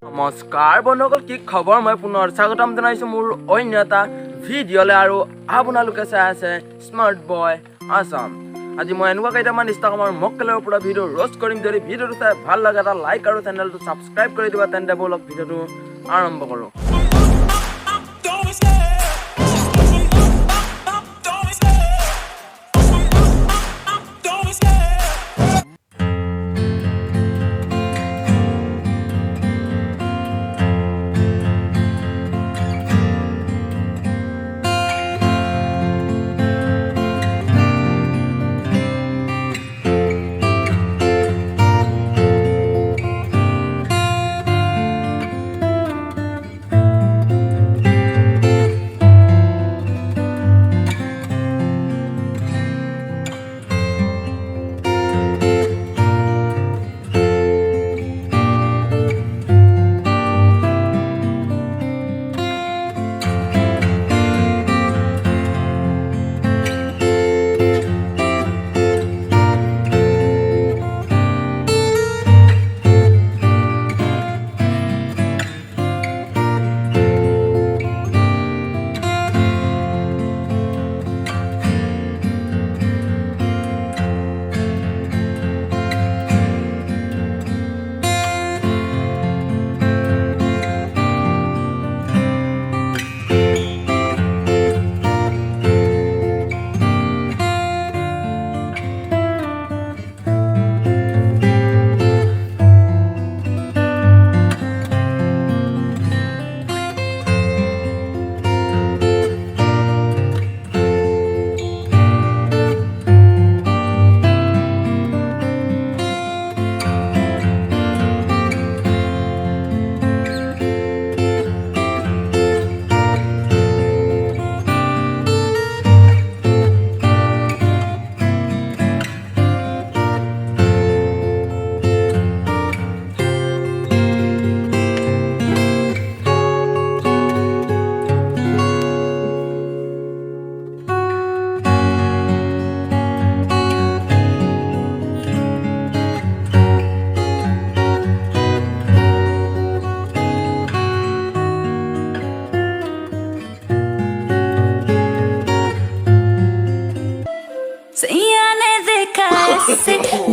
নমস্কাৰ বন্ধুসকল, কি খবৰ? মই পুনৰ স্বাগতম জনাইছোঁ মোৰ অন্য এটা ভিডিঅ'লৈ আৰু আপোনালোকে চাই আছে স্মাৰ্ট বয় আছাম। আজি মই এনেকুৱা কেইটামান ইনষ্টাগ্ৰামৰ মক্কেলৰ ওপৰত ভিডিঅ' ৰ'ষ্ট কৰিম। যদি ভিডিঅ'টো চাই ভাল লাগে এটা লাইক আৰু চেনেলটো ছাবস্ক্ৰাইব কৰি দিবা। তেন্তে ব'লক ভিডিঅ'টো আৰম্ভ কৰোঁ।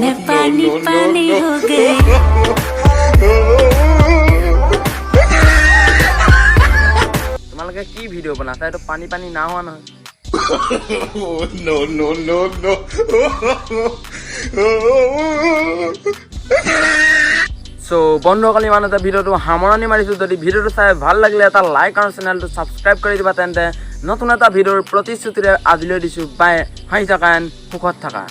मैं पानी पानी हो गई। তোমালোকে কি ভিডিঅ' বনাইছা? এইটো পানী পানী না হোৱা নহয়। চ' বন্ধুসকল, ইমান এটা ভিডিঅ'টো সামৰণি মাৰিছোঁ। যদি ভিডিঅ'টো চাই ভাল লাগিলে এটা লাইক আৰু চেনেলটো ছাবস্ক্ৰাইব কৰি দিবা। তেন্তে নতুন এটা ভিডিঅ'ৰ প্ৰতিশ্ৰুতিৰে আজিলৈ দিছোঁ বাই। হাঁহি থাকা, সুখত থাকা।